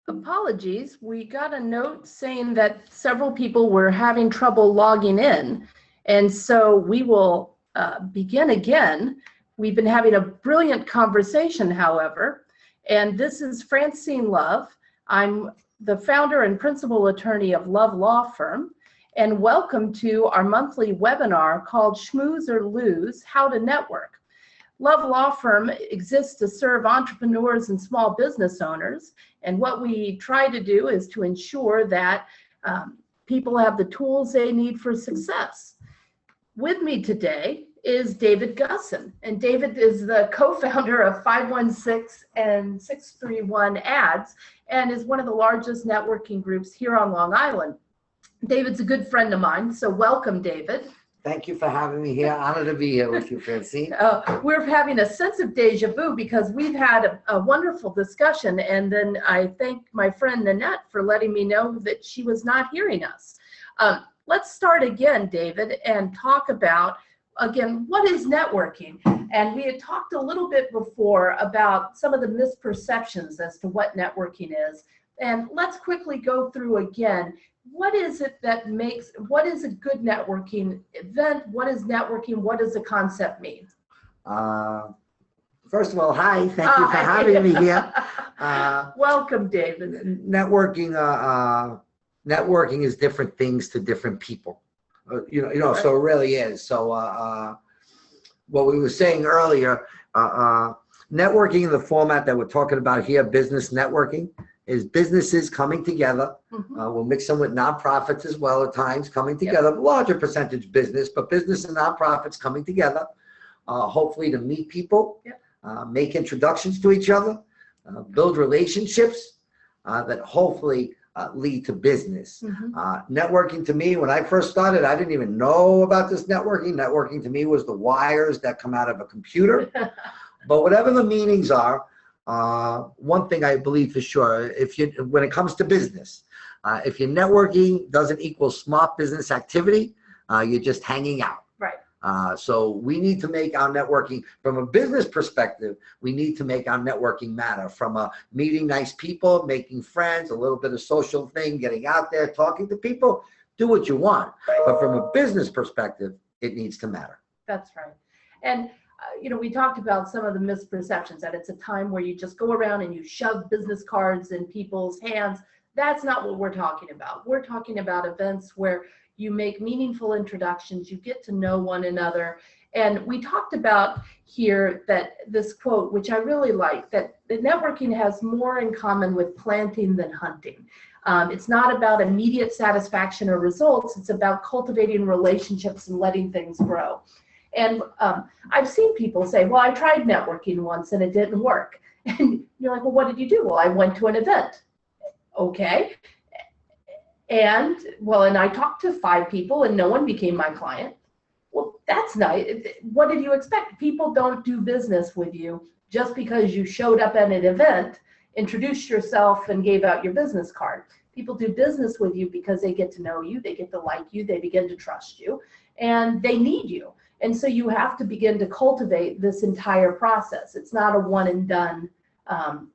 Apologies, we got a note saying that several people were having trouble logging in, and so we will begin again. We've been having a brilliant conversation, however, and this is Francine Love. I'm the founder and principal attorney of Love Law Firm, and welcome to our monthly webinar called Schmooze or Lose, How to Network. Love Law Firm exists to serve entrepreneurs and small business owners, and what we try to do is to ensure that people have the tools they need for success. With me today is David Gussin, and David is the co-founder of 516 and 631 Ads and is one of the largest networking groups here on Long Island. David's a good friend of mine, so welcome, David. Thank you for having me here. Honored to be here with you, Francine. We're having a sense of deja vu because we've had a wonderful discussion, and then I thank my friend Nanette for letting me know that she was not hearing us. Let's start again, David, and talk about, again, what is networking? And we had talked a little bit before about some of the misperceptions as to what networking is. And let's quickly go through again. What is it that makes, what is a good networking event? What is networking? What does the concept mean? First of all, hi, thank you for having me here. Welcome, David. Networking is different things to different people. Right. So it really is. So what we were saying earlier, networking in the format that we're talking about here, business networking, is businesses coming together. We'll mix them with nonprofits as well at times, coming together, larger percentage business, but business and nonprofits coming together, hopefully to meet people, make introductions to each other, build relationships that hopefully lead to business. Networking to me, when I first started, I didn't even know about this networking. Networking to me was the wires that come out of a computer. But whatever the meanings are, one thing I believe for sure, when it comes to business, if your networking doesn't equal smart business activity, you're just hanging out. Right. So we need to make our networking, from a business perspective, we need to make our networking matter. From meeting nice people, making friends, a little bit of social thing, getting out there, talking to people, do what you want. Right. But from a business perspective, it needs to matter. That's right. And we talked about some of the misperceptions, that it's a time where you just go around and you shove business cards in people's hands. That's not what we're talking about. We're talking about events where you make meaningful introductions, you get to know one another. And we talked about here that this quote, which I really like, that the networking has more in common with planting than hunting. It's not about immediate satisfaction or results. It's about cultivating relationships and letting things grow. And I've seen people say, well, I tried networking once and it didn't work. And you're like, well, what did you do? Well, I went to an event. Okay. And I talked to 5 people and no one became my client. Well, that's nice. What did you expect? People don't do business with you just because you showed up at an event, introduced yourself, and gave out your business card. People do business with you because they get to know you, they get to like you, they begin to trust you, and they need you. And so you have to begin to cultivate this entire process. It's not a one and done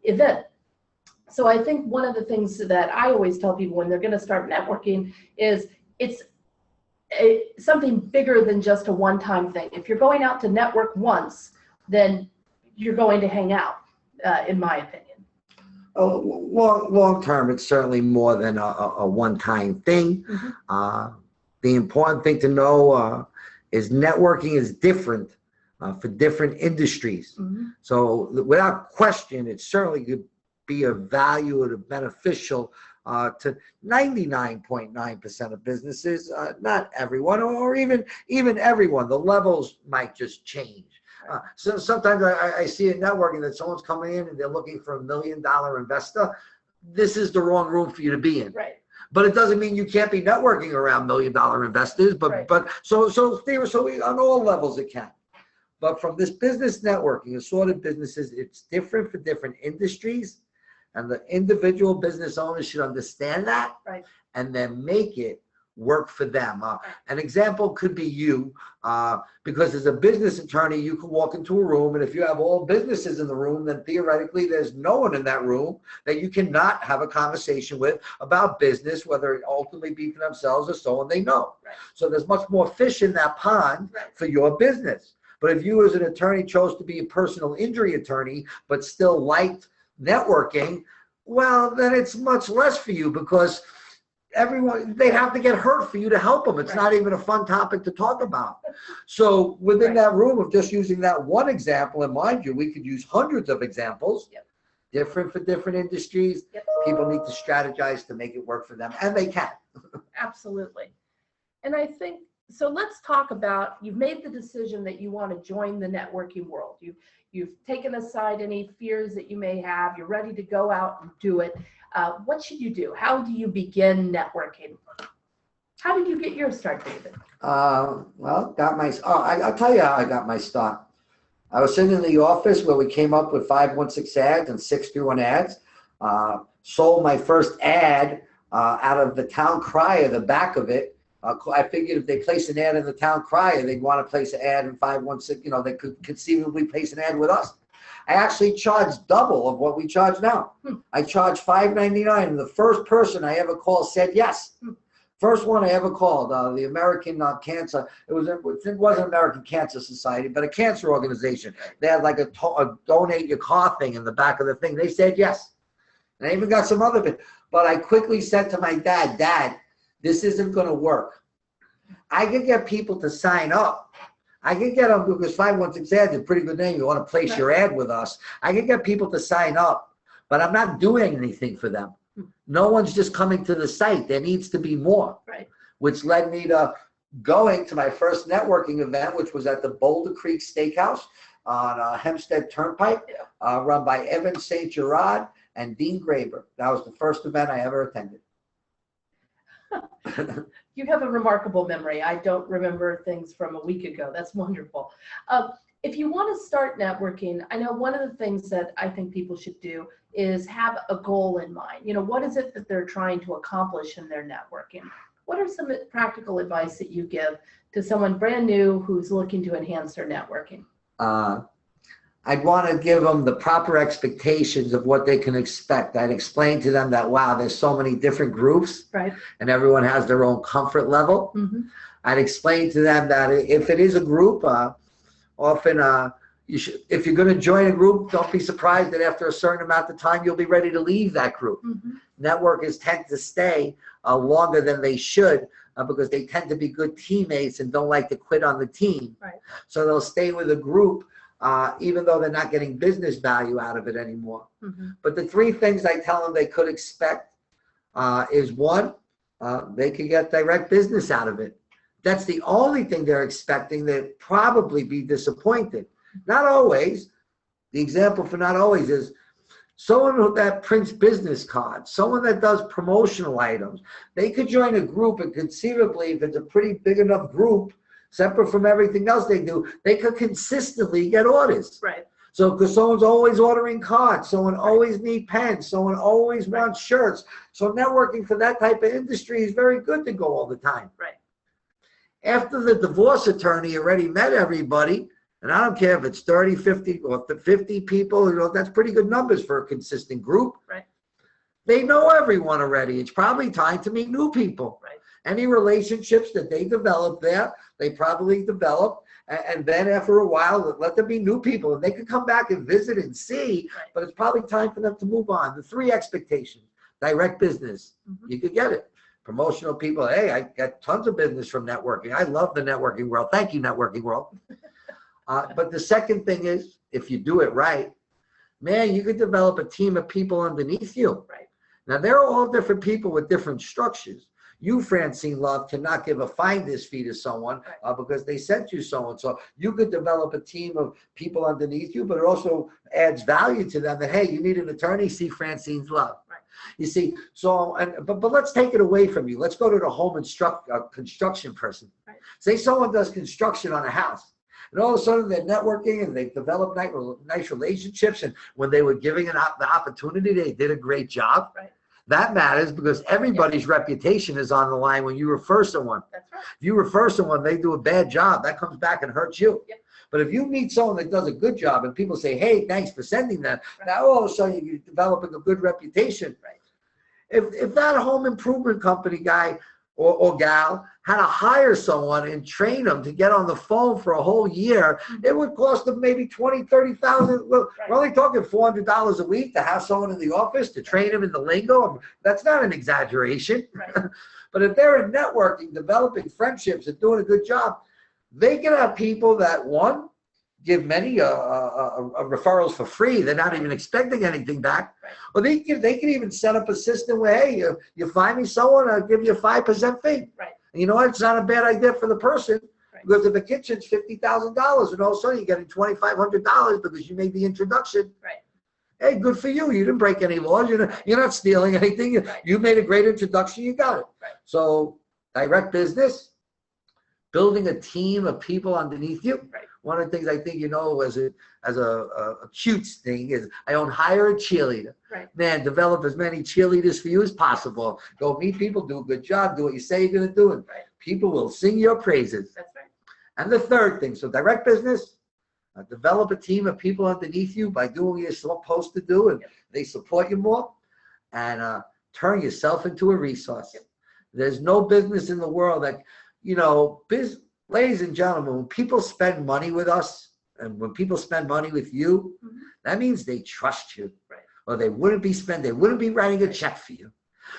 event. So I think one of the things that I always tell people when they're going to start networking is it's something bigger than just a one-time thing. If you're going out to network once, then you're going to hang out, in my opinion. Long term, it's certainly more than a one-time thing. The important thing to know is networking is different for different industries. So without question, it certainly could be of value or beneficial to 99.9% of businesses, not everyone, or even everyone. The levels might just change. So sometimes I see in networking that someone's coming in and they're looking for $1 million investor. This is the wrong room for you to be in. Right. But it doesn't mean you can't be networking around $1 million investors. So on all levels it can. But from this business networking, assorted businesses, it's different for different industries, and the individual business owners should understand that, and then make it work for them. An example could be you, because as a business attorney, you can walk into a room, and if you have all businesses in the room, then theoretically there's no one in that room that you cannot have a conversation with about business, whether it ultimately be for themselves or someone they know. Right. So there's much more fish in that pond Right. for your business. But if you as an attorney chose to be a personal injury attorney, but still liked networking, well, then it's much less for you, because everyone, they'd have to get hurt for you to help them. It's Right. not even a fun topic to talk about. So within Right. that room of just using that one example, and mind you, we could use hundreds of examples, Yep. different for different industries. Yep. People need to strategize to make it work for them, and they can. Absolutely. And I think, so let's talk about, you've made the decision that you want to join the networking world. You've taken aside any fears that you may have. You're ready to go out and do it. What should you do? How do you begin networking? How did you get your start, David? Well, I'll tell you how I got my start. I was sitting in the office where we came up with 516 ads and 631 ads. Sold my first ad out of the town crier, the back of it. I figured if they place an ad in the town crier, they'd want to place an ad in 516. They could conceivably place an ad with us. I actually charged double of what we charge now. I charged $5.99, and the first person I ever called said yes. First one I ever called, the American Cancer. It wasn't American Cancer Society, but a cancer organization. They had like a donate your car thing in the back of the thing. They said yes. And I even got some other bit. But I quickly said to my dad, this isn't going to work. I could get people to sign up. I could get them, because 516 ads is a pretty good name. You want to place your ad with us. I could get people to sign up, but I'm not doing anything for them. No one's just coming to the site. There needs to be more. Right. Which led me to going to my first networking event, which was at the Boulder Creek Steakhouse on Hempstead Turnpike, run by Evan St. Gerard and Dean Graber. That was the first event I ever attended. You have a remarkable memory. I don't remember things from a week ago. That's wonderful. If you want to start networking, I know one of the things that I think people should do is have a goal in mind. What is it that they're trying to accomplish in their networking? What are some practical advice that you give to someone brand new who's looking to enhance their networking? I'd want to give them the proper expectations of what they can expect. I'd explain to them that, wow, there's so many different groups, right, and everyone has their own comfort level. Mm-hmm. I'd explain to them that if it is a group, often if you're going to join a group, don't be surprised that after a certain amount of time, you'll be ready to leave that group. Mm-hmm. Networkers tend to stay longer than they should because they tend to be good teammates and don't like to quit on the team. Right. So they'll stay with a group even though they're not getting business value out of it anymore. Mm-hmm. But the three things I tell them they could expect is one, they could get direct business out of it. That's the only thing they're expecting. They'd probably be disappointed. Not always. The example for not always is someone that prints business cards, someone that does promotional items. They could join a group, and conceivably, if it's a pretty big enough group, separate from everything else they do, they could consistently get orders. Right. So because someone's always ordering cards, someone always needs pens, someone always wants shirts. So networking for that type of industry is very good to go all the time. Right. After the divorce attorney already met everybody, and I don't care if it's 30, 50, or 50 people, that's pretty good numbers for a consistent group. Right. They know everyone already. It's probably time to meet new people. Right. Any relationships that they develop there, they probably develop. And then after a while, let them be new people. And they can come back and visit and see, Right. but it's probably time for them to move on. The three expectations: direct business, Mm-hmm. you could get it. Promotional people, hey, I got tons of business from networking. I love the networking world. Thank you, networking world. But the second thing is, if you do it right, man, you could develop a team of people underneath you. Right. Now, they're all different people with different structures. You, Francine Love, cannot give a finder's fee to someone because they sent you so-and-so. You could develop a team of people underneath you, but it also adds value to them that, hey, you need an attorney, see Francine's Love. Right. You see, so, but let's take it away from you. Let's go to the home construction person. Right. Say someone does construction on a house. And all of a sudden they're networking and they develop nice relationships. And when they were giving the opportunity, they did a great job. Right. That matters because everybody's reputation is on the line when you refer someone. That's right. If you refer someone, they do a bad job, that comes back and hurts you. Yep. But if you meet someone that does a good job and people say, hey, thanks for sending that, now all of a sudden you're developing a good reputation. Right. If that home improvement company guy or gal had to hire someone and train them to get on the phone for a whole year, it would cost them maybe $20,000, $30,000. Well, we're only talking $400 a week to have someone in the office to train them in the lingo. That's not an exaggeration. Right. But if they're in networking, developing friendships, and doing a good job, they can have people that, one, give many referrals for free. They're not even expecting anything back. Right. Or they can even set up a system where, hey, you find me someone, I'll give you a 5% fee. Right. And you know what? It's not a bad idea for the person. Right. Because if the kitchen's $50,000 and all of a sudden you're getting $2,500 because you made the introduction. Right. Hey, good for you. You didn't break any laws. You're not stealing anything. Right. You made a great introduction. You got it. Right. So direct business, building a team of people underneath you. Right. One of the things I think, as a cute thing is hire a cheerleader. Right. Man, develop as many cheerleaders for you as possible. Go meet people, do a good job, do what you say you're going to do, and Right. people will sing your praises. That's right. And the third thing, so direct business, develop a team of people underneath you by doing what you're supposed to do, and they support you more, and turn yourself into a resource. Yep. There's no business in the world that, ladies and gentlemen, when people spend money with us, and when people spend money with you, that means they trust you. Right. Or they wouldn't be writing a check for you.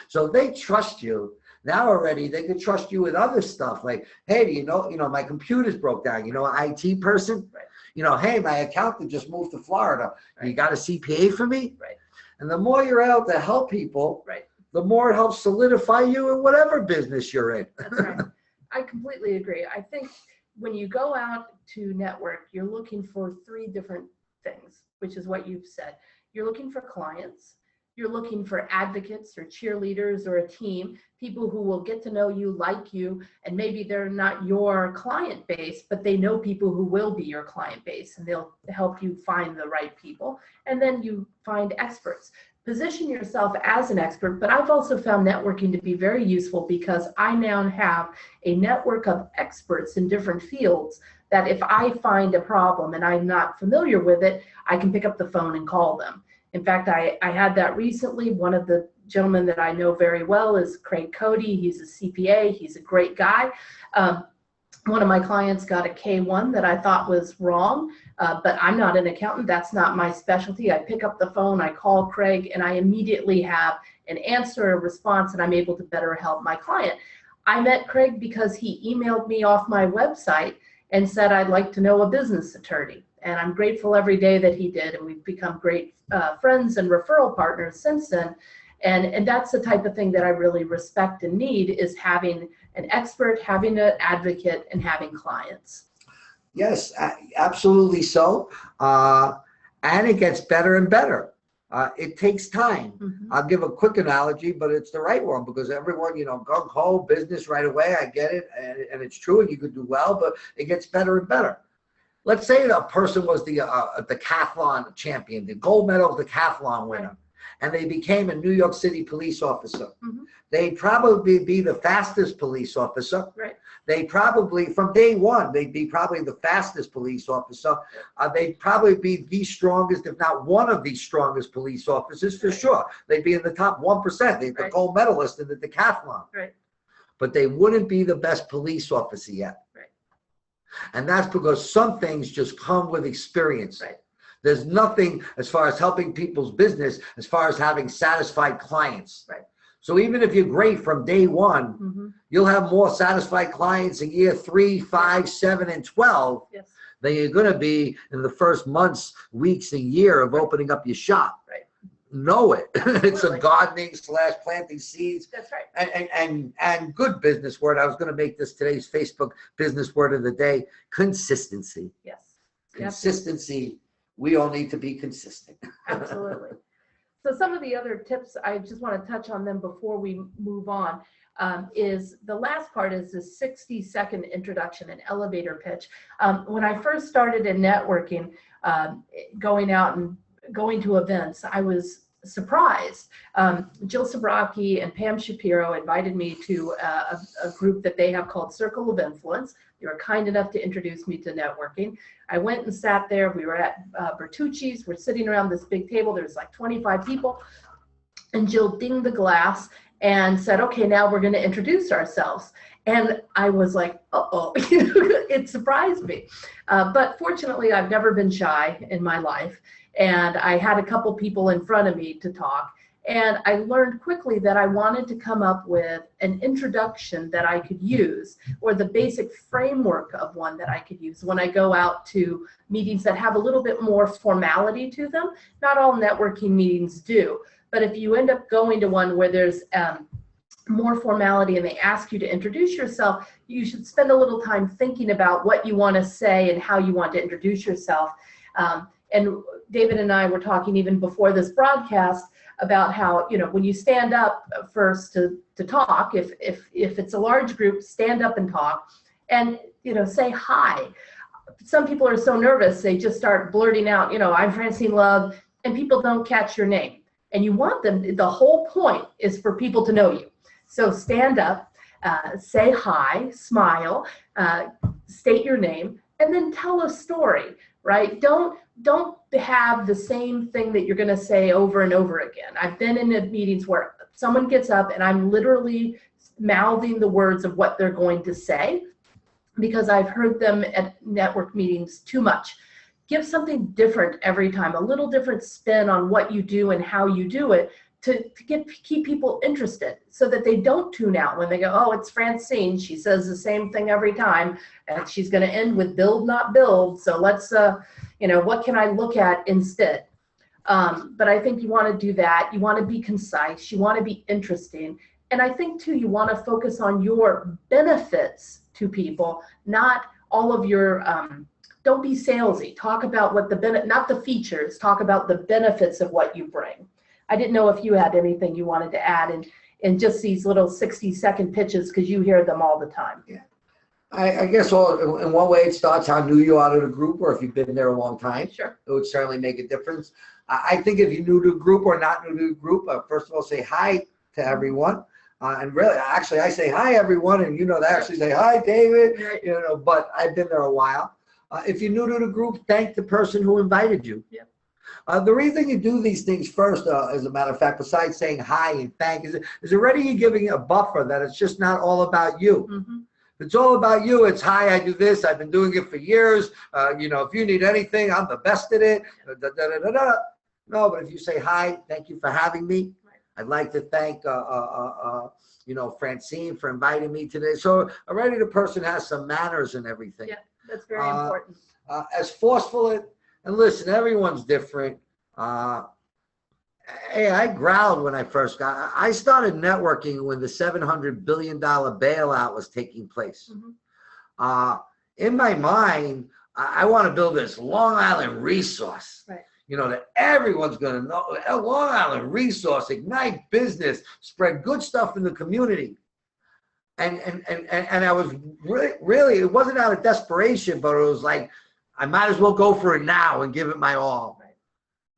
So they trust you. Now already they can trust you with other stuff like, hey, my computer's broke down. An IT person. Right. Hey, my accountant just moved to Florida. Right. You got a CPA for me? Right. And the more you're able to help people, Right. the more it helps solidify you in whatever business you're in. That's right. I completely agree. I think when you go out to network, you're looking for three different things, which is what you've said. You're looking for clients. You're looking for advocates or cheerleaders or a team, people who will get to know you, like you, and maybe they're not your client base, but they know people who will be your client base, and they'll help you find the right people. And then you find experts. Position yourself as an expert, but I've also found networking to be very useful because I now have a network of experts in different fields that if I find a problem and I'm not familiar with it, I can pick up the phone and call them. In fact, I had that recently. One of the gentlemen that I know very well is Craig Cody. He's a CPA. He's a great guy. One of my clients got a K1 that I thought was wrong, but I'm not an accountant. That's not my specialty. I pick up the phone, I call Craig, and I immediately have an answer, a response, and I'm able to better help my client. I met Craig because he emailed me off my website and said, I'd like to know a business attorney. And I'm grateful every day that he did, and we've become great friends and referral partners since then. And that's the type of thing that I really respect and need, is having an expert, having an advocate, and having clients. Yes, absolutely so. And it gets better and better. It takes time. I'll give a quick analogy, but it's the right one because everyone, gung-ho, business right away. I get it. And it's true, and you could do well, but it gets better and better. Let's say a person was the decathlon champion, the gold medal decathlon winner. Right. And they became a New York City police officer. They'd probably be the fastest police officer. Right. They probably, from day one, they'd be probably the fastest police officer. They'd probably be the strongest, if not one of the strongest police officers for sure. They'd be in the top 1%. They'd be the gold medalist in the decathlon. Right. But they wouldn't be the best police officer yet. Right. And that's because some things just come with experience. Right. There's nothing as far as helping people's business as far as having satisfied clients. Right. So even if you're great from day one, you'll have more satisfied clients in year 3, 5, 7, and 12 than you're going to be in the first months, weeks, and year of opening up your shop. Right. Know it. It's a gardening / planting seeds. That's right. And good business word. I was going to make this today's Facebook business word of the day: consistency. Yes. Consistency. We all need to be consistent. Absolutely. So some of the other tips, I just want to touch on them before we move on, is the last part is the 60-second introduction, an elevator pitch. When I first started in networking, going out and going to events, I was surprised. Jill Sabrocki and Pam Shapiro invited me to a group that they have called Circle of Influence. They were kind enough to introduce me to networking. I went and sat there. We were at Bertucci's. We're sitting around this big table. There's like 25 people. And Jill dinged the glass and said, okay, now we're going to introduce ourselves. And I was like, uh-oh, it surprised me. But fortunately, I've never been shy in my life. And I had a couple people in front of me to talk. And I learned quickly that I wanted to come up with an introduction that I could use, or the basic framework of one that I could use when I go out to meetings that have a little bit more formality to them. Not all networking meetings do, but if you end up going to one where there's more formality and they ask you to introduce yourself, you should spend a little time thinking about what you want to say and how you want to introduce yourself. And David and I were talking even before this broadcast about how, when you stand up first to talk, if it's a large group, stand up and talk and, say hi. Some people are so nervous, they just start blurting out, I'm Francine Love, and people don't catch your name. And you want them, the whole point is for people to know you. So stand up, say hi, smile, state your name, and then tell a story, right? Don't have the same thing that you're going to say over and over again. I've been in meetings where someone gets up and I'm literally mouthing the words of what they're going to say because I've heard them at network meetings too much. Give something different every time, a little different spin on what you do and how you do it to keep people interested so that they don't tune out when they go, oh, it's Francine. She says the same thing every time and she's going to end with build, not build. So let's, what can I look at instead? But I think you want to do that. You want to be concise. You want to be interesting. And I think too, you want to focus on your benefits to people, not all of your, don't be salesy. Talk about what not the features, talk about the benefits of what you bring. I didn't know if you had anything you wanted to add in just these little 60-second pitches because you hear them all the time. Yeah. I guess in one way it starts how new you are to the group, or if you've been there a long time. Sure. It would certainly make a difference. I think if you're new to the group or not new to the group, first of all, say hi to everyone. And really, actually, I say hi, everyone, and they actually say hi, David, but I've been there a while. If you're new to the group, thank the person who invited you. Yeah. The reason you do these things first, as a matter of fact, besides saying hi and thank, is already you're giving a buffer that it's just not all about you. Mm-hmm. If it's all about you, it's hi, I do this, I've been doing it for years. If you need anything, I'm the best at it. No, but if you say hi, thank you for having me. Right. I'd like to thank Francine for inviting me today. So already the person has some manners and everything. Yeah, that's very important. As forceful and listen, everyone's different. Hey, I growled when I first I started networking when the $700 billion bailout was taking place. Mm-hmm. In my mind, I want to build this Long Island resource. Right. That everyone's going to know. A Long Island resource, ignite business, spread good stuff in the community. And I was really, it wasn't out of desperation, but it was like, I might as well go for it now and give it my all, right.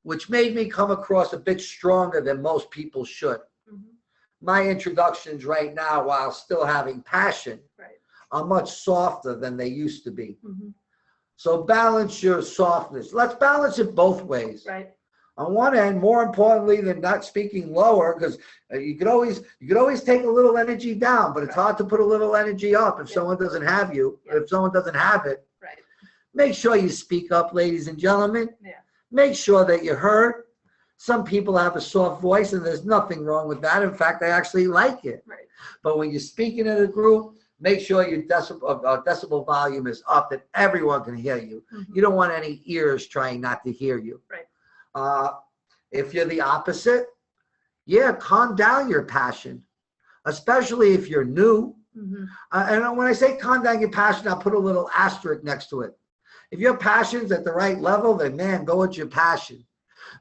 Which made me come across a bit stronger than most people should. Mm-hmm. My introductions right now, while still having passion, right. are much softer than they used to be. Mm-hmm. So balance your softness. Let's balance it both ways. Right. On one end, more importantly than not speaking lower, because you could always take a little energy down, but it's hard to put a little energy up if someone doesn't have you, if someone doesn't have it. Right. Make sure you speak up, ladies and gentlemen. Yeah. Make sure that you're heard. Some people have a soft voice, and there's nothing wrong with that. In fact, I actually like it. Right. But when you're speaking in a group, make sure your decibel volume is up, that everyone can hear you. Mm-hmm. You don't want any ears trying not to hear you. Right. If you're the opposite, calm down your passion, especially if you're new. Mm-hmm. And when I say calm down your passion, I'll put a little asterisk next to it. If your passion's at the right level, then man, go with your passion.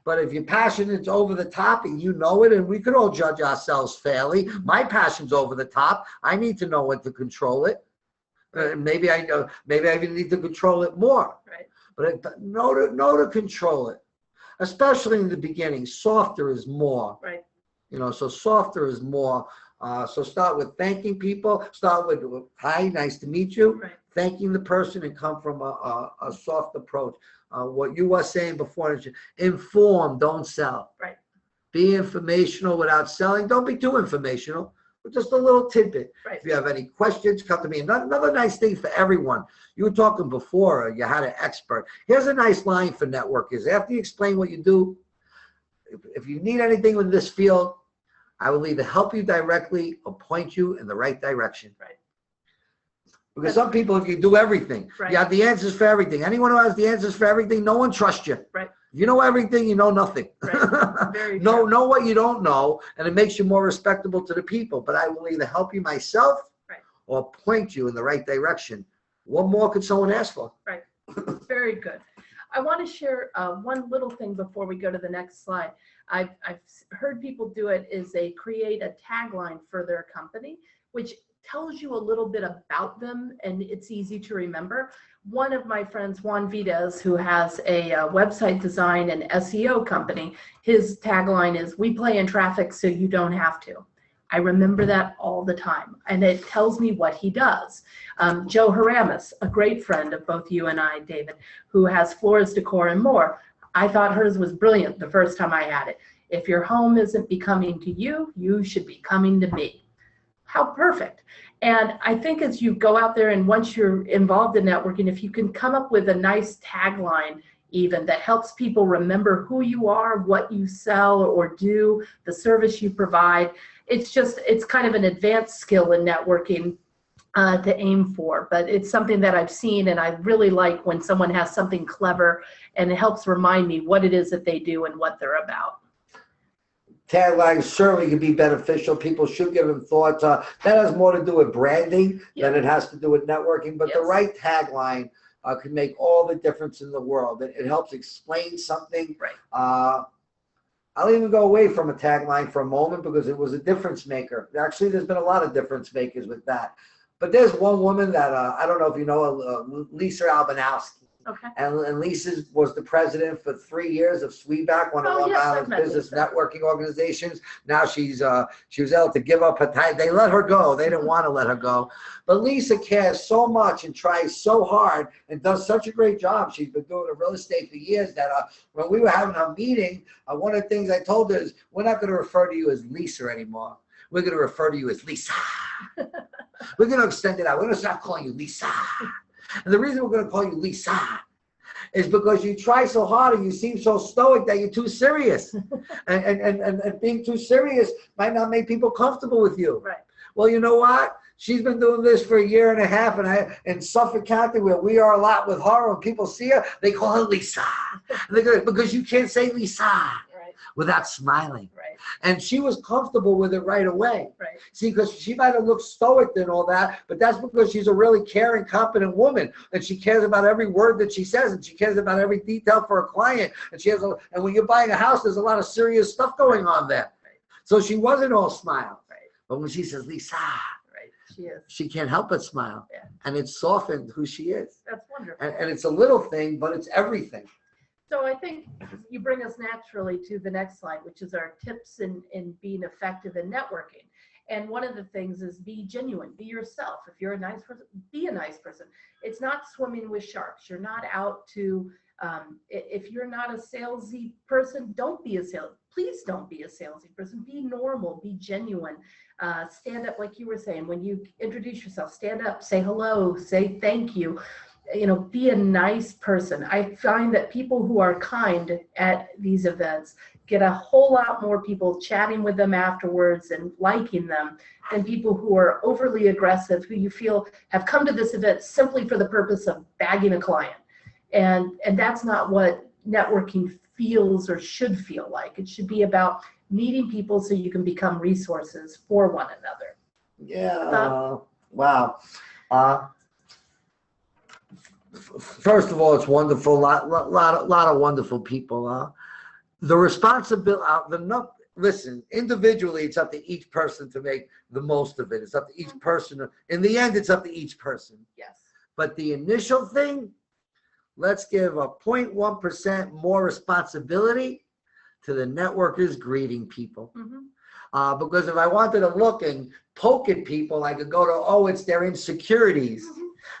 But if your passion is over the top and you know it, and we could all judge ourselves fairly, my passion's over the top. I need to know when to control it. Maybe I even need to control it more. Right. But know to control it. especially in the beginning. Softer is more. Right. You know, so softer is more. So start with thanking people. Start with, hi, nice to meet you. Right. Thanking the person, and come from a soft approach. What you were saying before, inform, don't sell. Right. Be informational without selling. Don't be too informational, but just a little tidbit. Right. If you have any questions, come to me. Another nice thing for everyone. You were talking before, you had an expert. Here's a nice line for networkers. After you explain what you do, if you need anything in this field, I will either help you directly or point you in the right direction. Right. Because some people, if you do everything, Right. you have the answers for everything. Anyone who has the answers for everything, no one trusts you. Right. If you know everything, you know nothing. Right. Very know true. what you don't know, and it makes you more respectable to the people. But I will either help you myself, right, or point you in the right direction. What more could someone ask for? Right. Very good. I want to share one little thing before we go to the next slide. I've heard people do it, is they create a tagline for their company, which tells you a little bit about them, and it's easy to remember. One of my friends, Juan Vides, who has a website design and SEO company, his tagline is, "We play in traffic so you don't have to." I remember that all the time, and it tells me what he does. Joe Haramis, a great friend of both you and I, David, who has Floors Decor and more. I thought hers was brilliant the first time I had it. "If your home isn't becoming to you, you should be coming to me." How perfect. And I think as you go out there and once you're involved in networking, if you can come up with a nice tagline even that helps people remember who you are, what you sell or do, the service you provide, it's kind of an advanced skill in networking to aim for. But it's something that I've seen, and I really like when someone has something clever and it helps remind me what it is that they do and what they're about. Taglines certainly can be beneficial. People should give them thought. That has more to do with branding than it has to do with networking. But the right tagline can make all the difference in the world. It helps explain something. Right. I'll even go away from a tagline for a moment because it was a difference maker. Actually, there's been a lot of difference makers with that. But there's one woman that I don't know if you know, Lisa Albanowski. Okay. And Lisa was the president for 3 years of SWEBAC, one of Long Island's business networking organizations. Now she was able to give up her time. They let her go. They didn't want to let her go. But Lisa cares so much and tries so hard and does such a great job. She's been doing real estate for years that when we were having a meeting, one of the things I told her is, we're not going to refer to you as Lisa anymore. We're going to refer to you as Lisa. We're going to extend it out. We're going to stop calling you Lisa. And the reason we're going to call you Lisa is because you try so hard and you seem so stoic that you're too serious. and being too serious might not make people comfortable with you. Right. Well, you know what? She's been doing this for 1.5 years, and in Suffolk County, where we are a lot with her, when people see her, they call her Lisa. Because you can't say Lisa without smiling. Right. And she was comfortable with it right away. Right. See, because she might have looked stoic and all that, but that's because she's a really caring, competent woman, and she cares about every word that she says, and she cares about every detail for a client. And when you're buying a house, there's a lot of serious stuff going on there. Right. So she wasn't all smile. Right. But when she says Lisa, she can't help but smile. Yeah. And it softened who she is. That's wonderful. And it's a little thing, but it's everything. So I think you bring us naturally to the next slide, which is our tips in being effective in networking. And one of the things is be genuine, be yourself. If you're a nice person, be a nice person. It's not swimming with sharks. You're not out to, if you're not a salesy person, don't be a please don't be a salesy person. Be normal, be genuine. Stand up, like you were saying, when you introduce yourself, stand up, say hello, say thank you. You know, be a nice person. I find that people who are kind at these events get a whole lot more people chatting with them afterwards and liking them than people who are overly aggressive, who you feel have come to this event simply for the purpose of bagging a client. And that's not what networking feels or should feel like. It should be about meeting people so you can become resources for one another. Yeah. Wow. First of all, it's wonderful. Lot of wonderful people. The responsibility. Listen, individually, it's up to each person to make the most of it. It's up to each person. In the end, it's up to each person. Yes. But the initial thing, let's give a 0.1% more responsibility to the networkers greeting people. Because if I wanted to look and poke at people, I could go to, oh, it's their insecurities.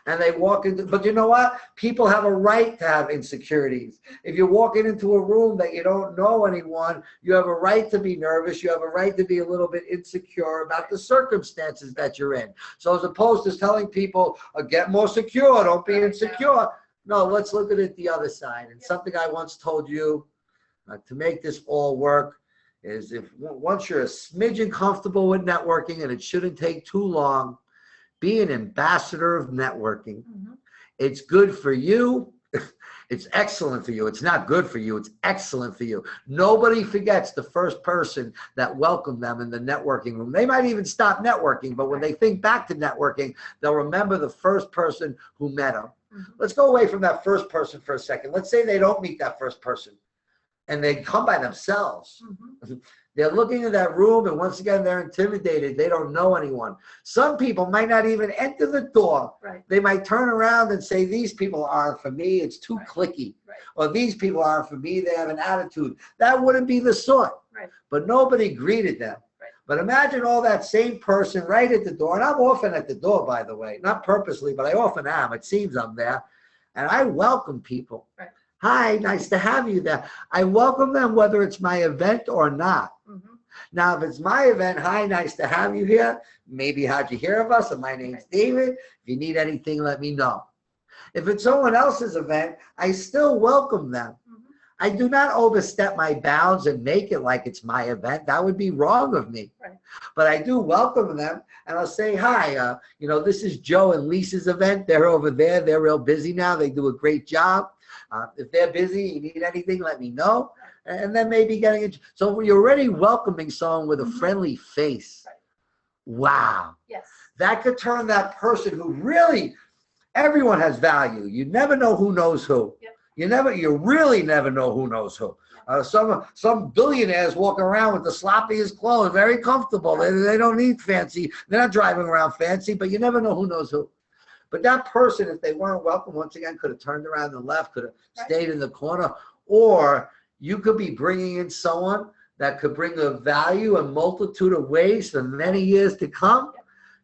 And they walk into, but you know what? People have a right to have insecurities. If you're walking into a room that you don't know anyone, you have a right to be nervous. You have a right to be a little bit insecure about the circumstances that you're in. So as opposed to telling people, get more secure, don't be insecure. No, let's look at it the other side. And something I once told you, to make this all work, is if once you're a smidgen comfortable with networking, and it shouldn't take too long, be an ambassador of networking. It's good for you. It's excellent for you. It's not good for you. It's excellent for you. Nobody forgets the first person that welcomed them in the networking room. They might even stop networking, but when they think back to networking, they'll remember the first person who met them. Let's go away from that first person for a second. Let's say they don't meet that first person and they come by themselves. They're looking in that room, and once again, they're intimidated. They don't know anyone. Some people might not even enter the door. They might turn around and say, these people aren't for me. It's too cliquey. Or these people aren't for me. They have an attitude. That wouldn't be the sort. But nobody greeted them. But imagine all that same person right at the door. And I'm often at the door, by the way. Not purposely, but I often am. It seems I'm there. And I welcome people. Hi, nice to have you there. I welcome them whether it's my event or not. Now, if it's my event, hi, nice to have you here. Maybe how'd you hear of us? And my name's David. If you need anything, let me know. If it's someone else's event, I still welcome them. I do not overstep my bounds and make it like it's my event. That would be wrong of me. But I do welcome them, and I'll say, hi, you know, this is Joe and Lisa's event. They're over there. They're real busy now. They do a great job. If they're busy, you need anything, let me know. And then maybe getting it. So you're already welcoming someone with a friendly face. Wow. Yes. That could turn that person who really, everyone has value. You never know who knows who. You really never know who knows who. Some billionaires walking around with the sloppiest clothes, very comfortable. They don't need fancy. They're not driving around fancy, but you never know who knows who. But that person, if they weren't welcome, once again, could have turned around and left, could have stayed in the corner. Or you could be bringing in someone that could bring a value, a multitude of ways for many years to come,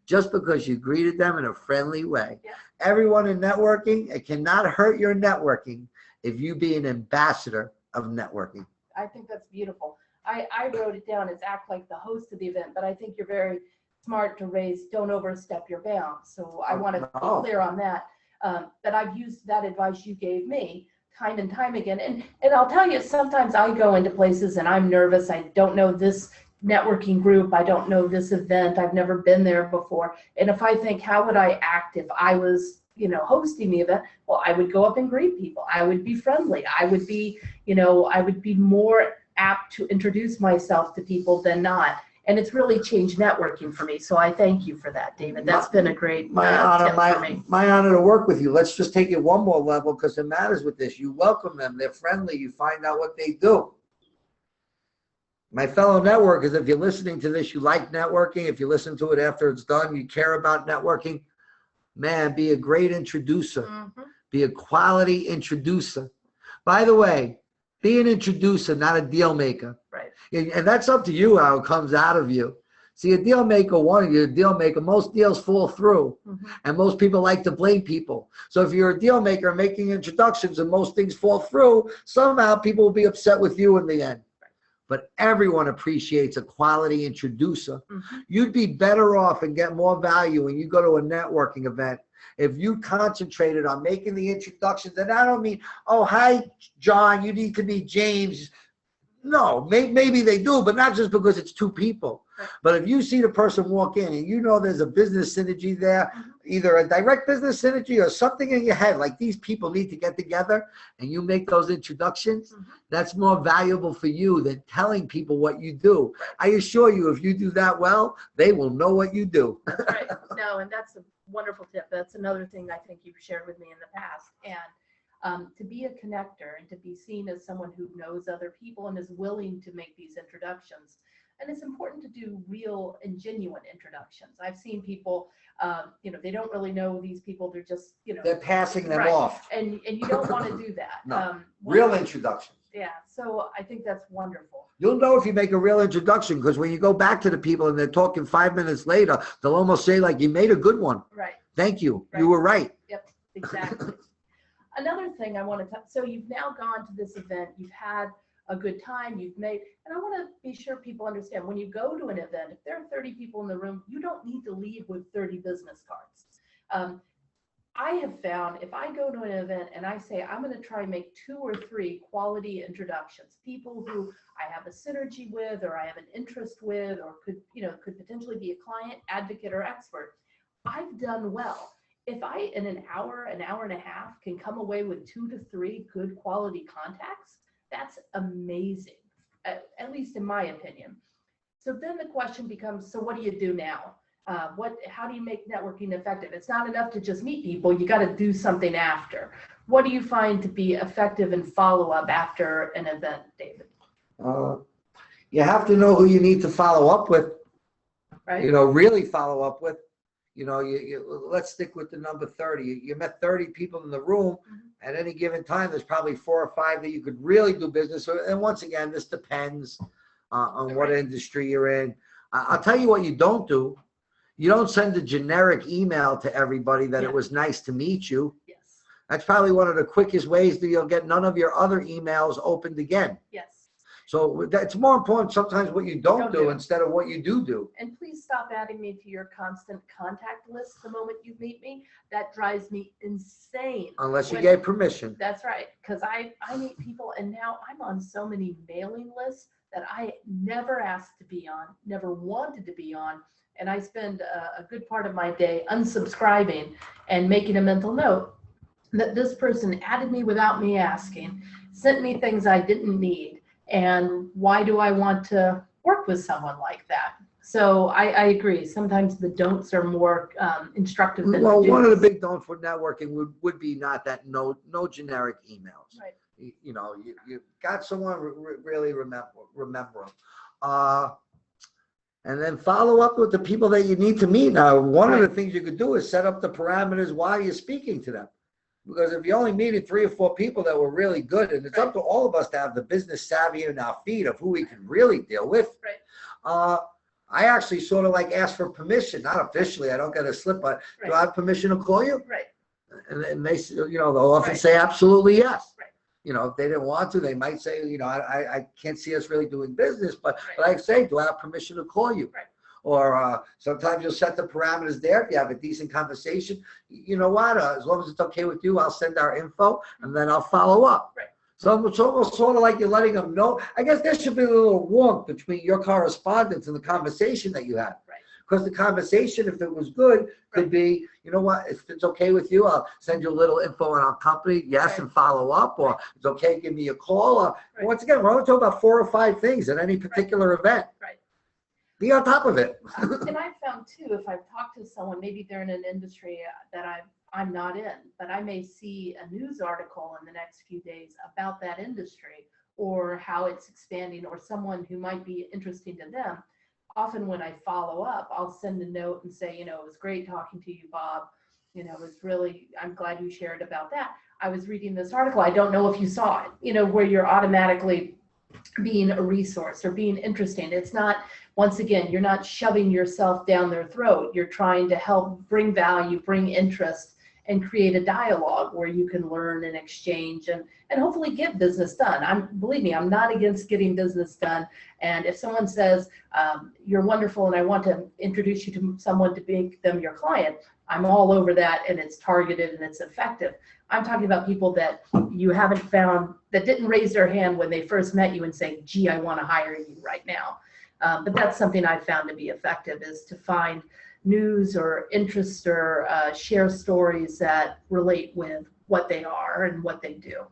just because you greeted them in a friendly way. Everyone in networking, it cannot hurt your networking if you be an ambassador of networking. I think that's beautiful. I wrote it down as act like the host of the event, but I think you're very smart to raise, don't overstep your bounds. So I want to be clear on that. That I've used that advice you gave me time and time again. And I'll tell you, sometimes I go into places and I'm nervous. I don't know this networking group. I don't know this event. I've never been there before. And if I think, how would I act if I was, you know, hosting the event? Well, I would go up and greet people. I would be friendly. I would be, you know, I would be more apt to introduce myself to people than not. And it's really changed networking for me. So I thank you for that, David. That's been a great tip for me. My honor to work with you. Let's just take it one more level, because it matters with this. You welcome them. They're friendly. You find out what they do. My fellow networkers, if you're listening to this, you like networking. If you listen to it after it's done, you care about networking. Man, be a great introducer. Be a quality introducer. By the way, be an introducer, not a deal maker. And that's up to you how it comes out of you. See, a deal maker, most deals fall through. And most people like to blame people. So if you're a deal maker making introductions and most things fall through, somehow people will be upset with you in the end. But everyone appreciates a quality introducer. You'd be better off and get more value when you go to a networking event if you concentrated on making the introductions. And I don't mean, oh, hi, John, you need to meet James. No, maybe they do, but not just because it's two people. But if you see the person walk in and you know there's a business synergy there, either a direct business synergy or something in your head, like these people need to get together, and you make those introductions, that's more valuable for you than telling people what you do. I assure you, if you do that well, they will know what you do. That's right. No, and that's a wonderful tip. That's another thing I think you've shared with me in the past. And to be a connector and to be seen as someone who knows other people and is willing to make these introductions, And it's important to do real and genuine introductions. I've seen people, they don't really know these people. They're just, they're passing them right. off. And you don't want to do that. No. Real introduction. Yeah. So I think that's wonderful. You'll know if you make a real introduction, because when you go back to the people and they're talking 5 minutes later, they'll almost say, like, you made a good one. Right. Thank you. Right. You were right. Yep, exactly. Another thing I want to talk, so you've now gone to this event, you've had a good time, you've made, and I want to be sure people understand, when you go to an event, if there are 30 people in the room, you don't need to leave with 30 business cards. I have found if I go to an event and I say, I'm going to try and make 2 or 3 quality introductions, people who I have a synergy with, or I have an interest with, or could potentially be a client, advocate, or expert, I've done well. If I, in an hour and a half, can come away with 2 to 3 good quality contacts, that's amazing, at least in my opinion. So then the question becomes, so what do you do now? How do you make networking effective? It's not enough to just meet people. You got to do something after. What do you find to be effective in follow-up after an event, David? You have to know who you need to follow up with, right? Really follow up with. Let's stick with the number 30. You met 30 people in the room. At any given time, there's probably 4 or 5 that you could really do business with. And once again, this depends on what industry you're in. I'll tell you what you don't do. You don't send a generic email to everybody that it was nice to meet you. Yes. That's probably one of the quickest ways that you'll get none of your other emails opened again. Yes. So it's more important sometimes what you don't do instead of what you do. And please stop adding me to your constant contact list the moment you meet me. That drives me insane. Unless you gave permission. That's right. Because I meet people, and now I'm on so many mailing lists that I never asked to be on, never wanted to be on. And I spend a good part of my day unsubscribing and making a mental note that this person added me without me asking, sent me things I didn't need. And why do I want to work with someone like that? So I agree. Sometimes the don'ts are more instructive than the do's. One of the big don'ts for networking would be not that no generic emails. Right. You got someone, really remember them. And then follow up with the people that you need to meet. Now, one of the things you could do is set up the parameters while you're speaking to them. Because if you only meeting 3 or 4 people that were really good, and it's up to all of us to have the business savvy in our feet of who we can really deal with. Right. I actually sort of like ask for permission, not officially. I don't get a slip, but do I have permission to call you? Right. And they, they'll often say absolutely yes. Right. If they didn't want to, they might say, I can't see us really doing business, but I say, do I have permission to call you? Right. Or sometimes you'll set the parameters there. If you have a decent conversation, you know what? As long as it's okay with you, I'll send our info and then I'll follow up. Right. So it's almost sort of like you're letting them know. I guess there should be a little warmth between your correspondence and the conversation that you had. Right. Because the conversation, if it was good, could be, you know what, if it's okay with you, I'll send you a little info on our company, yes, and follow up, or it's okay, give me a call. Once again, we're only talking about 4 or 5 things at any particular event. Right. Be on top of it. And I've found too, if I've talked to someone, maybe they're in an industry that I'm not in, but I may see a news article in the next few days about that industry or how it's expanding, or someone who might be interesting to them. Often when I follow up, I'll send a note and say, it was great talking to you, Bob. It was really, I'm glad you shared about that. I was reading this article. I don't know if you saw it, where you're automatically being a resource or being interesting. It's not, once again, you're not shoving yourself down their throat. You're trying to help bring value, bring interest, and create a dialogue where you can learn and exchange and hopefully get business done. Believe me, I'm not against getting business done. And if someone says, you're wonderful and I want to introduce you to someone to make them your client, I'm all over that, and it's targeted and it's effective. I'm talking about people that you haven't found, that didn't raise their hand when they first met you and say, gee, I want to hire you right now. But that's something I've found to be effective, is to find news or interest or share stories that relate with what they are and what they do.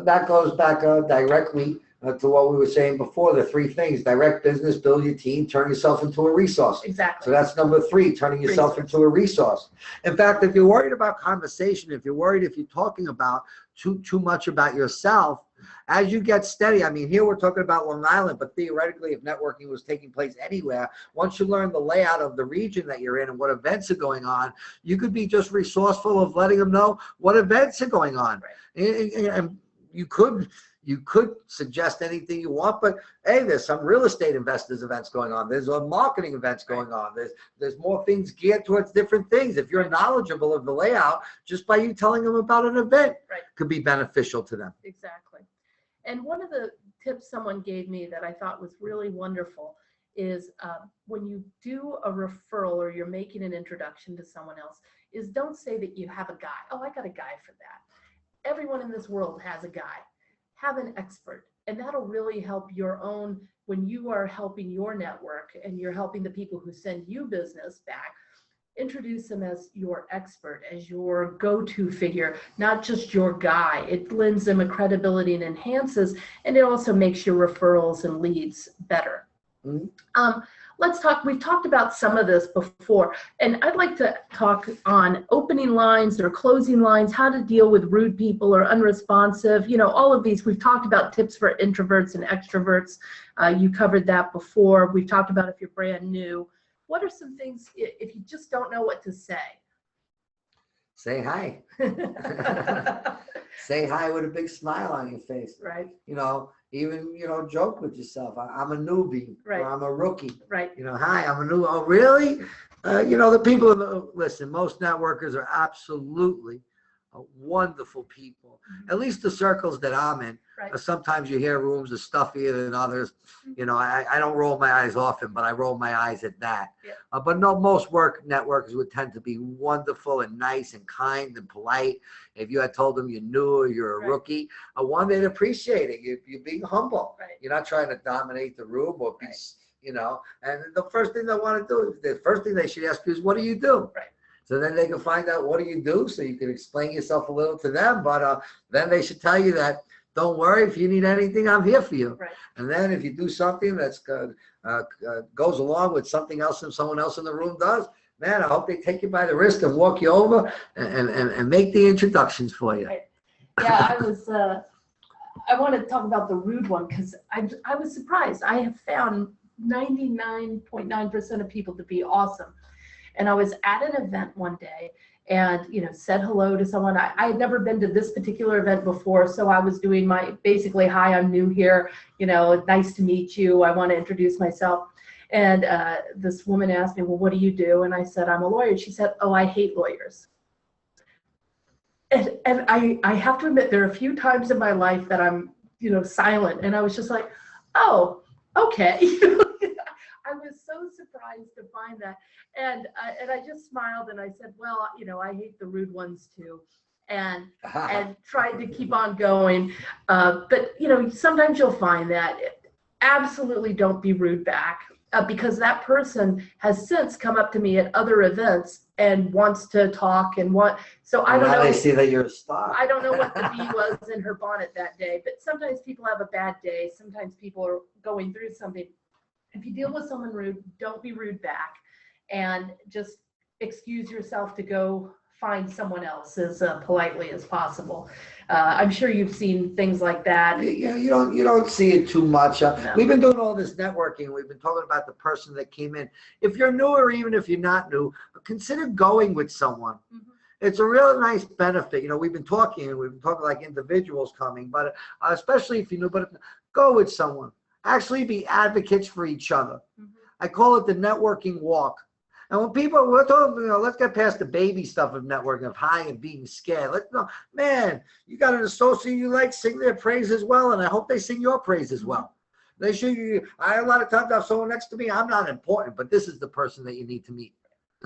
That goes back directly to what we were saying before, the 3 things: direct business, build your team, turn yourself into a resource. Exactly. So that's number 3, turning yourself into a resource. In fact, if you're worried about conversation, if you're worried if you're talking about too much about yourself, As you get steady, I mean, here we're talking about Long Island, but theoretically, if networking was taking place anywhere, once you learn the layout of the region that you're in and what events are going on, you could be just resourceful of letting them know what events are going on. And you could suggest anything you want, but hey, there's some real estate investors events going on. There's marketing events going on. There's more things geared towards different things. If you're knowledgeable of the layout, just by you telling them about an event could be beneficial to them. Exactly. And one of the tips someone gave me that I thought was really wonderful is when you do a referral or you're making an introduction to someone else, is don't say that you have a guy. Oh, I got a guy for that. Everyone in this world has a guy. Have an expert, and that'll really help your own, when you are helping your network and you're helping the people who send you business back, introduce them as your expert, as your go-to figure, not just your guy. It lends them a credibility and enhances, and it also makes your referrals and leads better. Let's talk, we've talked about some of this before, and I'd like to talk on opening lines or closing lines, how to deal with rude people or unresponsive, you know, all of these. We've talked about tips for introverts and extroverts. You covered that before. We've talked about if you're brand new. What are some things if you just don't know what to say? Say hi. Say hi with a big smile on your face. Right. You know, even, you know, joke with yourself. I'm a newbie, or I'm a rookie. Right. You know, hi, I'm a new, oh, really? You know, the people, listen, most networkers are absolutely wonderful people. At least the circles that I'm in. Right. Sometimes you hear rooms are stuffier than others. You know, I don't roll my eyes often, but I roll my eyes at that. Yeah. But no, most networkers would tend to be wonderful and nice and kind and polite. If you had told them you're new or you're a rookie, one, they'd appreciate it. You're being humble. Right. You're not trying to dominate the room or be, you know, and the first thing they want to do, the first thing they should ask you is, what do you do? Right. So then they can find out, what do you do? So you can explain yourself a little to them. But then they should tell you that, don't worry, if you need anything, I'm here for you. Right. And then if you do something that's goes along with something else and someone else in the room does, man, I hope they take you by the wrist and walk you over and make the introductions for you. Right. Yeah, I want to talk about the rude one, because I was surprised. I have found 99.9% of people to be awesome. And I was at an event one day and, you know, said hello to someone. I had never been to this particular event before. So I was doing my basically, hi, I'm new here. You know, nice to meet you. I want to introduce myself. And this woman asked me, well, what do you do? And I said, I'm a lawyer. She said, oh, I hate lawyers. And I have to admit, there are a few times in my life that I'm, you know, silent. And I was just like, oh, okay. I was so surprised to find that. And I just smiled and I said, well, you know, I hate the rude ones too. And tried to keep on going. But, you know, sometimes you'll find that absolutely don't be rude back, because that person has since come up to me at other events and wants to talk and so I don't know. They see that you're a star. I don't know what the bee was in her bonnet that day, but sometimes people have a bad day. Sometimes people are going through something. If you deal with someone rude, don't be rude back, and just excuse yourself to go find someone else as politely as possible. I'm sure you've seen things like that. Yeah, you don't see it too much. No. We've been doing all this networking. We've been talking about the person that came in. If you're new, or even if you're not new, consider going with someone. Mm-hmm. It's a real nice benefit. You know, we've been talking like individuals coming, but especially if you're new, but go with someone. Actually be advocates for each other. Mm-hmm. I call it the networking walk. And when we're talking, you know, let's get past the baby stuff of networking, of high and being scared. Let's know, man, you got an associate you like, sing their praise as well, and I hope they sing your praise as well. They should. A lot of times I have someone next to me, I'm not important, but this is the person that you need to meet.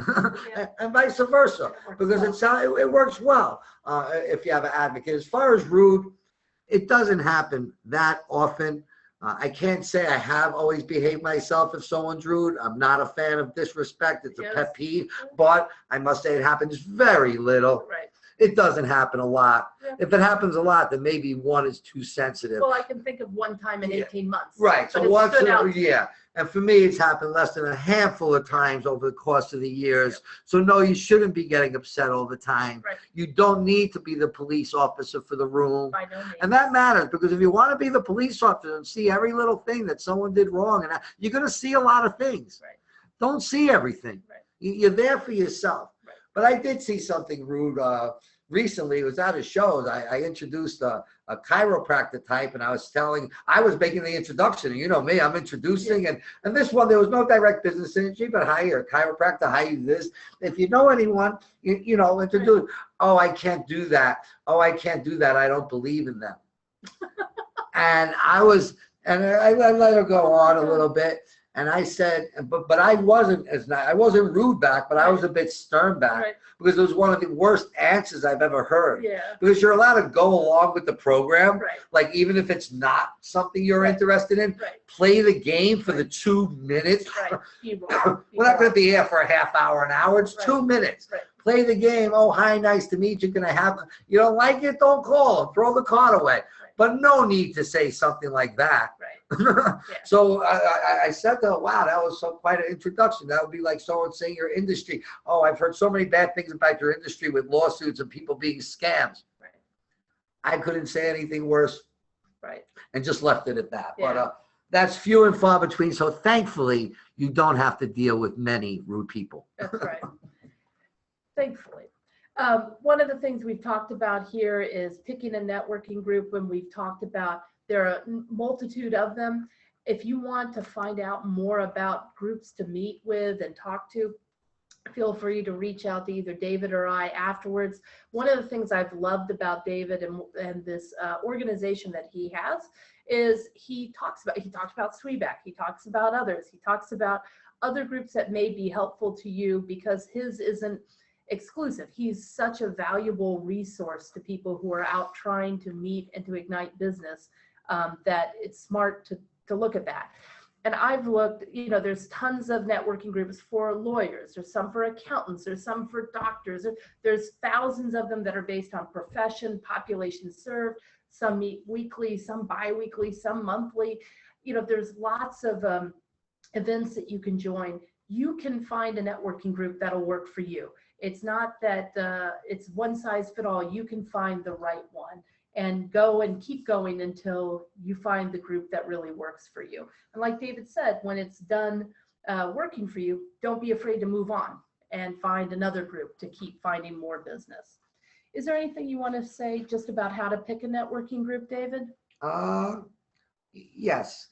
Yeah. And vice versa, because it works well if you have an advocate. As far as rude, it doesn't happen that often. I can't say I have always behaved myself if someone's rude. I'm not a fan of disrespect. It's a pet peeve, but I must say it happens very little. Right. It doesn't happen a lot. Yeah. If it happens a lot, then maybe one is too sensitive. Well, I can think of one time in 18 months. Right. So once, And for me, it's happened less than a handful of times over the course of the years. So no, you shouldn't be getting upset all the time. Right. You don't need to be the police officer for the room. By no means. And that matters, because if you want to be the police officer and see every little thing that someone did wrong, and you're going to see a lot of things. Right. Don't see everything. Right. You're there for yourself. Right. But I did see something rude recently. It was at a show. I introduced a chiropractor type, and I was making the introduction, and you know me, I'm introducing, Yeah. and this one, there was no direct business synergy, but hire a chiropractor, hire this. If you know anyone, you know, introduce. Right. Oh, I can't do that. Oh, I can't do that. I don't believe in them. And I let her go on a little bit. And I said, but I wasn't I wasn't rude back, but I was a bit stern back. Right. Because it was one of the worst answers I've ever heard. Yeah. Because you're allowed to go along with the program. Right. Like, even if it's not something you're Right. interested in, Right. play the game for Right. the 2 minutes. Right. We're not going to be here for a half hour, an hour. It's Right. 2 minutes. Right. Play the game. Oh, hi, nice to meet you. You don't like it? Don't call. Throw the card away. Right. But no need to say something like that. Right. So I said to her, wow, that was quite an introduction. That would be like someone saying your industry. Oh, I've heard so many bad things about your industry with lawsuits and people being scams. Right. I couldn't say anything worse. Right. And just left it at that. Yeah. But that's few and far between. So thankfully, you don't have to deal with many rude people. That's right. Thankfully. One of the things we've talked about here is picking a networking group, and we've talked about there are a multitude of them. If you want to find out more about groups to meet with and talk to, feel free to reach out to either David or I afterwards. One of the things I've loved about David and this organization that he has is he talks about Sweeback, he talks about others, he talks about other groups that may be helpful to you, because his isn't exclusive. He's such a valuable resource to people who are out trying to meet and to ignite business, that it's smart to look at that. And I've looked, you know, there's tons of networking groups for lawyers, there's some for accountants, there's some for doctors, there's thousands of them that are based on profession, population served. Some meet weekly, some bi-weekly, some monthly. You know, there's lots of events that you can join. You can find a networking group that'll work for you. It's not that it's one size fit all. You can find the right one and go and keep going until you find the group that really works for you. And like David said, when it's done working for you, don't be afraid to move on and find another group to keep finding more business. Is there anything you want to say just about how to pick a networking group, David? Yes.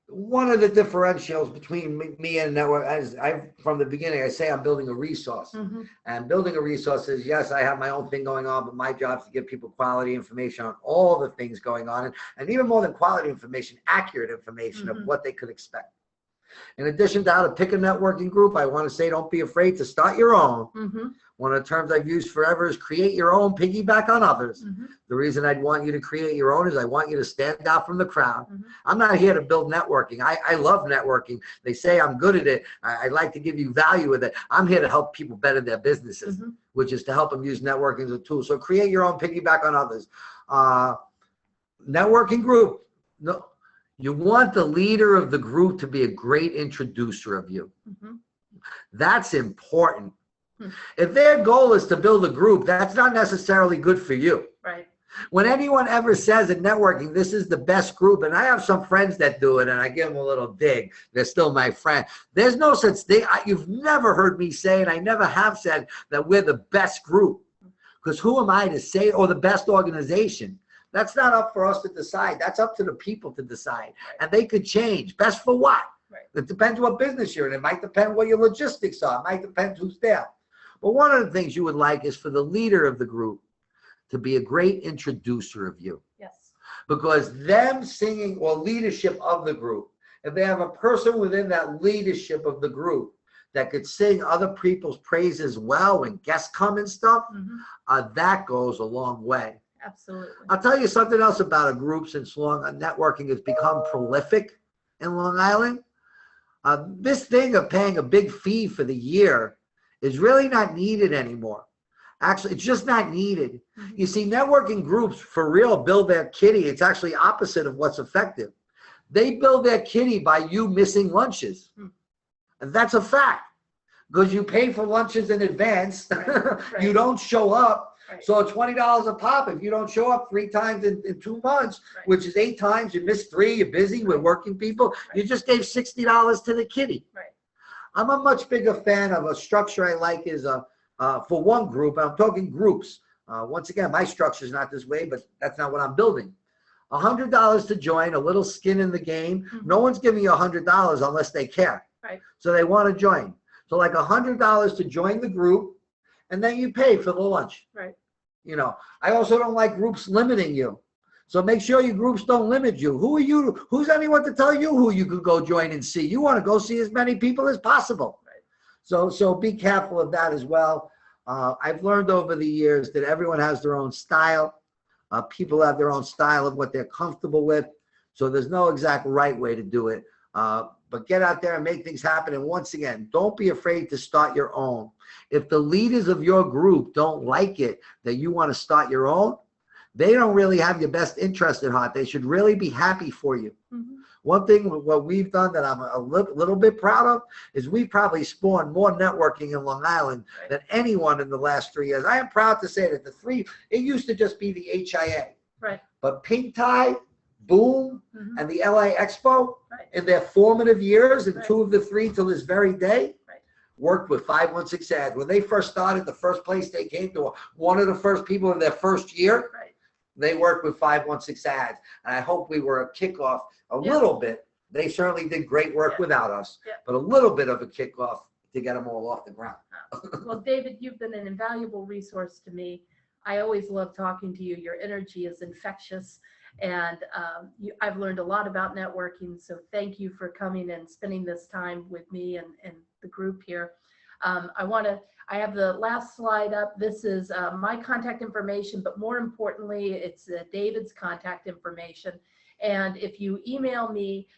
One of the differentials between me and network, as from the beginning, I say I'm building a resource. Mm-hmm. And building a resource is, yes, I have my own thing going on, but my job is to give people quality information on all the things going on. And even more than quality information, accurate information Mm-hmm. of what they could expect. In addition to how to pick a networking group, I want to say don't be afraid to start your own. Mm-hmm. One of the terms I've used forever is create your own, piggyback on others. Mm-hmm. The reason I'd want you to create your own is I want you to stand out from the crowd. Mm-hmm. I'm not here to build networking. I love networking. They say I'm good at it. I like to give you value with it. I'm here to help people better their businesses, Mm-hmm. which is to help them use networking as a tool. So create your own, piggyback on others. Networking group. No, you want the leader of the group to be a great introducer of you. Mm-hmm. That's important. Hmm. If their goal is to build a group, that's not necessarily good for you. Right. When anyone ever says in networking, this is the best group, and I have some friends that do it, and I give them a little dig. They're still my friend. There's no such thing. You've never heard me say, and I never have said that we're the best group. Because who am I to say, or the best organization? That's not up for us to decide. That's up to the people to decide. Right. And they could change. Best for what? Right. It depends what business you're in. It might depend what your logistics are. It might depend who's there. But one of the things you would like is for the leader of the group to be a great introducer of you. Yes. Because them singing, or leadership of the group, if they have a person within that leadership of the group that could sing other people's praises well when guests come and stuff, Mm-hmm. that goes a long way. Absolutely. I'll tell you something else about a group since networking has become prolific in Long Island. This thing of paying a big fee for the year is really not needed anymore. Actually, it's just not needed. Mm-hmm. You see, networking groups for real build their kitty. It's actually opposite of what's effective. They bill their kitty by you missing lunches. And that's a fact. Because you pay for lunches in advance. Right. You don't show up. Right. So $20 a pop. If you don't show up 3 times in 2 months, Right. which is 8 times, you miss 3, you're busy with working people, Right. you just gave $60 to the kitty. Right. I'm a much bigger fan of a structure I like is for one group, I'm talking groups. Once again, my structure is not this way, but that's not what I'm building. $100 to join, a little skin in the game. No one's giving you $100 unless they care. Right. So they want to join. So like $100 to join the group, and then you pay for the lunch. Right. You know, I also don't like groups limiting you. So make sure your groups don't limit you. Who are you? Who's anyone to tell you who you could go join and see? You want to go see as many people as possible. Right. So be careful of that as well. I've learned over the years that everyone has their own style. People have their own style of what they're comfortable with. So there's no exact right way to do it. But get out there and make things happen. And once again, don't be afraid to start your own. If the leaders of your group don't like it, that you want to start your own, they don't really have your best interest at heart. They should really be happy for you. One thing, what we've done that I'm a little bit proud of is we've probably spawned more networking in Long Island than anyone in the last 3 years. I am proud to say that it used to just be the HIA. Right. But Pink Tie, Boom, and the LA Expo, in their formative years, and 2 of the 3 till this very day, worked with 516 ads. When they first started, the first place they came to, one of the first people in their first year, they worked with 516 ads. And I hope we were a kickoff a little bit. They certainly did great work without us, but a little bit of a kickoff to get them all off the ground. Well, David, you've been an invaluable resource to me. I always love talking to you. Your energy is infectious. And I've learned a lot about networking. So thank you for coming and spending this time with me and the group here. I have the last slide up. This is my contact information, but more importantly, it's David's contact information. And if you email me,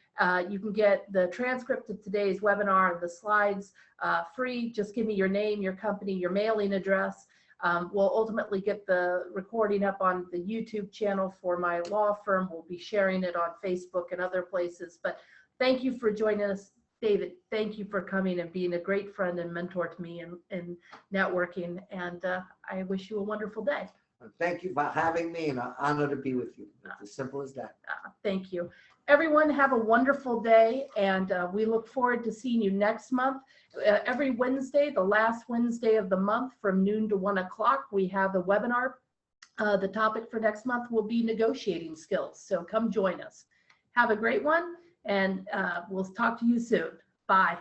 you can get the transcript of today's webinar and the slides free. Just give me your name, your company, your mailing address. We'll ultimately get the recording up on the YouTube channel for my law firm. We'll be sharing it on Facebook and other places. But thank you for joining us, David. Thank you for coming and being a great friend and mentor to me in networking. And I wish you a wonderful day. Thank you for having me, and an honor to be with you. It's as simple as that. Thank you. Everyone have a wonderful day, and we look forward to seeing you next month. Every Wednesday, the last Wednesday of the month from noon to 1 o'clock, we have a webinar. The topic for next month will be negotiating skills. So come join us. Have a great one, and we'll talk to you soon. Bye.